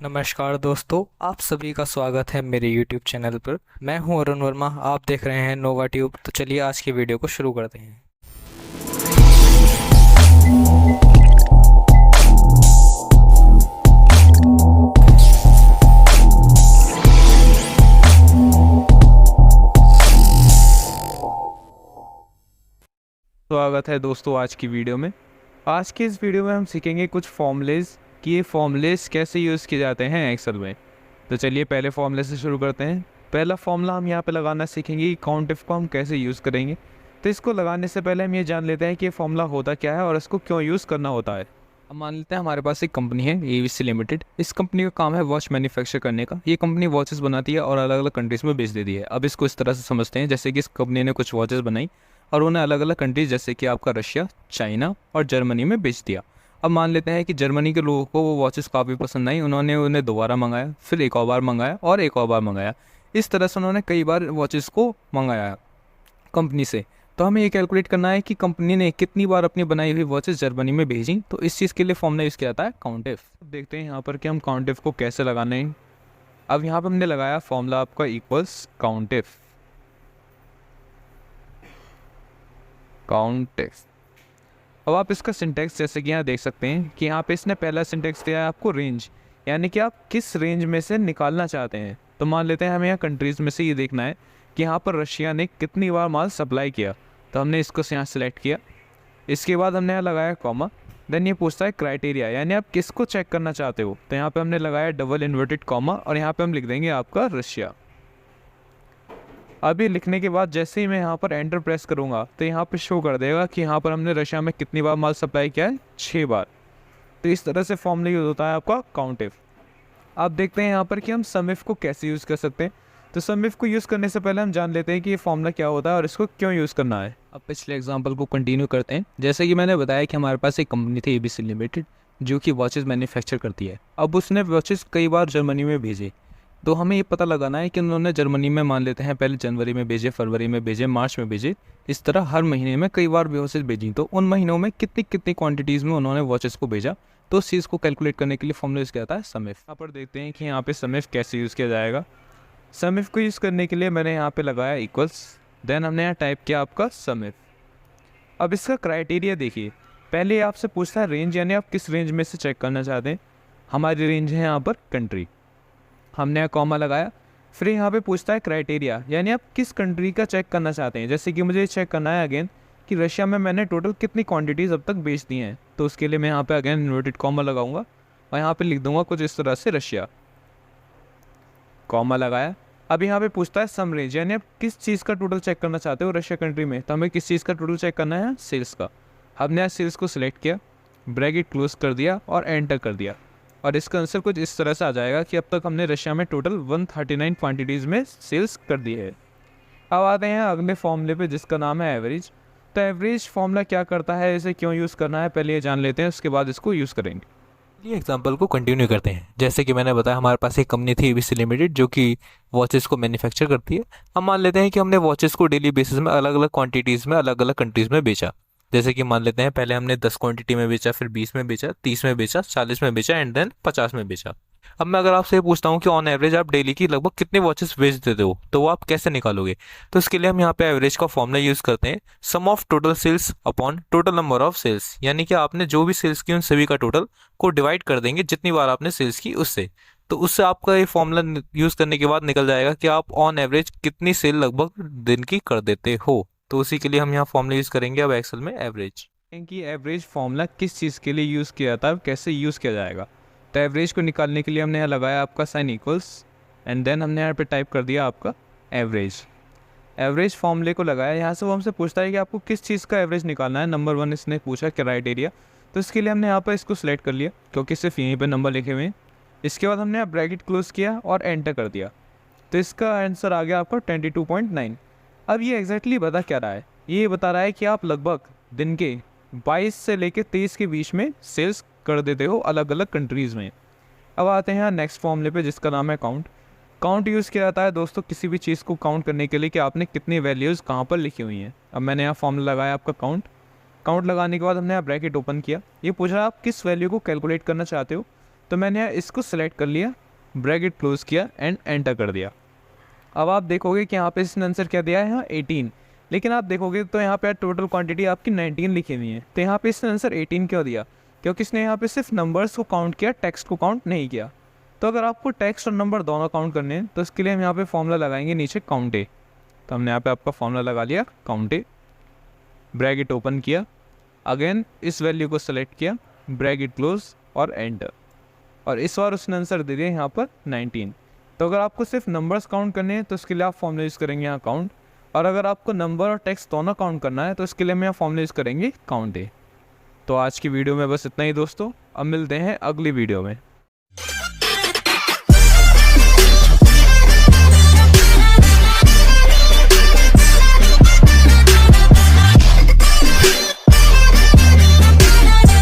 नमस्कार दोस्तों, आप सभी का स्वागत है मेरे YouTube चैनल पर। मैं हूं अरुण वर्मा, आप देख रहे हैं नोवा ट्यूब। तो चलिए आज की वीडियो को शुरू करते हैं। स्वागत है दोस्तों आज की वीडियो में। आज के इस वीडियो में हम सीखेंगे कुछ फॉर्मूलेज कि ये फॉर्मूलेज कैसे यूज़ किए जाते हैं एक्सेल में। तो चलिए पहले फॉर्मूले से शुरू करते हैं। पहला फॉर्मूला हम यहाँ पे लगाना सीखेंगे कि काउंटिफ को हम कैसे यूज़ करेंगे। तो इसको लगाने से पहले हम ये जान लेते हैं कि ये फॉर्मूला होता क्या है और इसको क्यों यूज़ करना होता है। अब मान लेते हैं हमारे पास एक कंपनी है एवीसी लिमिटेड। इस कंपनी का काम है वॉच मैन्युफैक्चर करने का। ये कंपनी वॉचेस बनाती है और अलग अलग कंट्रीज़ में बेच देती है। अब इसको इस तरह से समझते हैं जैसे कि इस कंपनी ने कुछ वॉचेस बनाई और उन्हें अलग अलग कंट्रीज जैसे कि आपका रशिया, चाइना और जर्मनी में बेच दिया। अब मान लेते हैं कि जर्मनी के लोगों को वो वॉचेस काफ़ी पसंद आई, उन्होंने उन्हें दोबारा मंगाया, फिर एक और बार मंगाया और एक और बार मंगाया। इस तरह से उन्होंने कई बार वॉचेस को मंगाया कंपनी से। तो हमें ये कैलकुलेट करना है कि कंपनी ने कितनी बार अपनी बनाई हुई वॉचेस जर्मनी में भेजी। तो इस चीज़ के लिए फॉर्मूला यूज़ किया जाता है काउंटिफ। देखते हैं यहाँ पर कि हम काउंटिफ को कैसे लगाने हैं। अब यहाँ पर हमने लगाया फॉर्मूला आपका इक्वल्स काउंटिफ। अब आप इसका सिंटेक्स जैसे कि यहाँ देख सकते हैं कि यहाँ पे इसने पहला सिंटेक्स दिया है आपको रेंज, यानी कि आप किस रेंज में से निकालना चाहते हैं। तो मान लेते हैं हमें यहाँ कंट्रीज़ में से ये देखना है कि यहाँ पर रशिया ने कितनी बार माल सप्लाई किया। तो हमने इसको यहाँ सेलेक्ट किया। इसके बाद हमने यहाँ लगाया कॉमा। देन ये पूछता है क्राइटेरिया, यानी आप किसको चेक करना चाहते हो। तो यहाँ पर हमने लगाया डबल इन्वर्टेड कॉमा और यहाँ पर हम लिख देंगे आपका रशिया। अभी लिखने के बाद जैसे ही मैं यहाँ पर एंटर प्रेस करूँगा तो यहाँ पर शो कर देगा कि यहाँ पर हमने रशिया में कितनी बार माल सप्लाई किया है, 6 बार। तो इस तरह से फॉर्मूला यूज़ होता है आपका काउंटिफ। आप देखते हैं यहाँ पर कि हम समिफ को कैसे यूज़ कर सकते हैं। तो समिफ को यूज़ करने से पहले हम जान लेते हैं कि ये फॉर्मूला क्या होता है और इसको क्यों यूज़ करना है। अब पिछले एग्जाम्पल को कंटिन्यू करते हैं। जैसे कि मैंने बताया कि हमारे पास एक कंपनी थी एबीसी लिमिटेड जो कि वॉचेज़ मैन्युफैक्चर करती है। अब उसने वॉचेज़ कई बार जर्मनी में भेजे। तो हमें ये पता लगाना है कि उन्होंने जर्मनी में मान लेते हैं पहले जनवरी में भेजे, फरवरी में भेजे, मार्च में भेजे, इस तरह हर महीने में कई बार वॉचेस भेजी। तो उन महीनों में कितनी कितनी क्वांटिटीज़ में उन्होंने वॉचेस को भेजा। तो उस चीज़ को कैलकुलेट करने के लिए फॉर्मूला यूज़ किया जाता है समिफ। यहाँ पर देखते हैं कि यहाँ पे समिफ कैसे यूज़ किया जाएगा। समिफ को यूज़ करने के लिए मैंने यहाँ पे लगाया इक्वल्स, देन हमने यहाँ टाइप किया आपका समिफ। अब इसका क्राइटेरिया देखिए, पहले आपसे पूछता है रेंज, यानी आप किस रेंज में से चेक करना चाहते हैं। हमारी रेंज है यहाँ पर कंट्री, हमने यहाँ कॉमा लगाया। फिर यहाँ पे पूछता है क्राइटेरिया, यानी आप किस कंट्री का चेक करना चाहते हैं। जैसे कि मुझे चेक करना है अगेन कि रशिया में मैंने टोटल कितनी क्वांटिटीज़ अब तक बेच दी हैं। तो उसके लिए मैं यहाँ पे अगेन इन्वर्टेड कॉमा लगाऊंगा और यहाँ पे लिख दूंगा कुछ इस तरह से रशिया, कॉमा लगाया। अब यहाँ पे पूछता है सम रेंज, यानी आप किस चीज़ का टोटल चेक करना चाहते हो रशिया कंट्री में। तो हमें किस चीज़ का टोटल चेक करना है, सेल्स का। हमने यहाँ सेल्स को सिलेक्ट किया, ब्रैकेट क्लोज कर दिया और एंटर कर दिया। और इसका आंसर कुछ इस तरह से आ जाएगा कि अब तक हमने रशिया में टोटल 139 क्वांटिटीज़ में सेल्स कर दी है। अब आते हैं अगले फॉर्मूले पे जिसका नाम है एवरेज। तो एवरेज फॉर्मूला क्या करता है, इसे क्यों यूज़ करना है, पहले ये जान लेते हैं, उसके बाद इसको यूज़ करेंगे। ये एग्जांपल को कंटिन्यू करते हैं। जैसे कि मैंने बताया हमारे पास एक कंपनी थी एबीसी लिमिटेड जो कि वॉचेस को मैन्युफैक्चर करती है। हम मान लेते हैं कि हमने वॉचेस को डेली बेसिस में अलग अलग क्वांटिटीज़ में अलग अलग कंट्रीज़ में बेचा। जैसे कि मान लेते हैं पहले हमने 10 क्वांटिटी में बेचा, फिर 20 में बेचा, 30 में बेचा, 40 में बेचा एंड देन 50 में बेचा। अब मैं अगर आपसे ये पूछता हूँ कि ऑन एवरेज आप डेली की लगभग कितने वॉचेस बेच देते हो, तो वो आप कैसे निकालोगे। तो इसके लिए हम यहाँ पे एवरेज का फॉर्मूला यूज़ करते हैं, sum of total sales upon total number of sales. यानी कि आपने जो भी सेल्स की उन सभी का टोटल को डिवाइड कर देंगे जितनी बार आपने सेल्स की उससे। तो उससे आपका ये फॉर्मूला यूज़ करने के बाद निकल जाएगा कि आप ऑन एवरेज कितनी सेल लगभग दिन की कर देते हो। तो उसी के लिए हम यहाँ फॉर्मूला यूज़ करेंगे अब एक्सेल में एवरेज। कि एवरेज फॉर्मूला किस चीज़ के लिए यूज़ किया जाता है, कैसे यूज़ किया जाएगा। तो एवरेज को निकालने के लिए हमने यहाँ लगाया आपका साइन इक्वल्स एंड देन हमने यहाँ पे टाइप कर दिया आपका एवरेज। एवरेज फॉर्मूले को लगाया, यहाँ से वो हमसे पूछता है कि आपको किस चीज़ का एवरेज निकालना है। नंबर 1 इसने पूछा क्राइटेरिया, तो इसके लिए हमने यहाँ पर इसको सिलेक्ट कर लिया क्योंकि सिर्फ यहीं पर नंबर लिखे हुए हैं। इसके बाद हमने यहाँ ब्रैकेट क्लोज किया और एंटर कर दिया। तो इसका आंसर आ गया आपका 22.9। अब ये एग्जैक्टली बता क्या रहा है, ये बता रहा है कि आप लगभग दिन के 22 से लेकर 23 के बीच में सेल्स कर देते हो अलग अलग कंट्रीज़ में। अब आते हैं नेक्स्ट फॉर्मूले पे जिसका नाम है काउंट। काउंट यूज़ किया जाता है दोस्तों किसी भी चीज़ को काउंट करने के लिए कि आपने कितनी वैल्यूज़ कहाँ पर लिखी हुई हैं। अब मैंने यहाँ फॉर्मूला लगाया आपका काउंट लगाने के बाद हमने यहाँ ब्रैकेट ओपन किया। ये पूछा आप किस वैल्यू को कैलकुलेट करना चाहते हो। तो मैंने यहाँ इसको सेलेक्ट कर लिया, ब्रैकेट क्लोज किया एंड एंटर कर दिया। अब आप देखोगे कि यहाँ पे इसने आंसर क्या दिया है, यहाँ 18, लेकिन आप देखोगे तो यहाँ पे टोटल क्वांटिटी आपकी 19 लिखी हुई है। तो यहाँ पे इसने आंसर 18 क्यों दिया? क्योंकि इसने यहाँ पे सिर्फ नंबर्स को काउंट किया, टेक्स्ट को काउंट नहीं किया। तो अगर आपको टेक्स्ट और नंबर दोनों काउंट करने हैं तो इसके लिए हम यहाँ पे फॉर्मूला लगाएंगे नीचे काउंट ए। तो हमने यहाँ पे आपका फॉर्मूला लगा लिया काउंट ए, ब्रैकेट ओपन किया, अगेन इस वैल्यू को सेलेक्ट किया, ब्रैकेट क्लोज और एंटर, और इस बार उसने आंसर दे दिया यहाँ पर 19। तो अगर आपको सिर्फ नंबर्स काउंट करने हैं तो इसके लिए आप फॉर्मूला यूज़ करेंगे यहाँ काउंट, और अगर आपको नंबर और टेक्स्ट दोनों काउंट करना है तो इसके लिए हम यहाँ फॉर्मूला यूज़ करेंगे काउंट ए। तो आज की वीडियो में बस इतना ही दोस्तों, अब मिलते हैं अगली वीडियो में।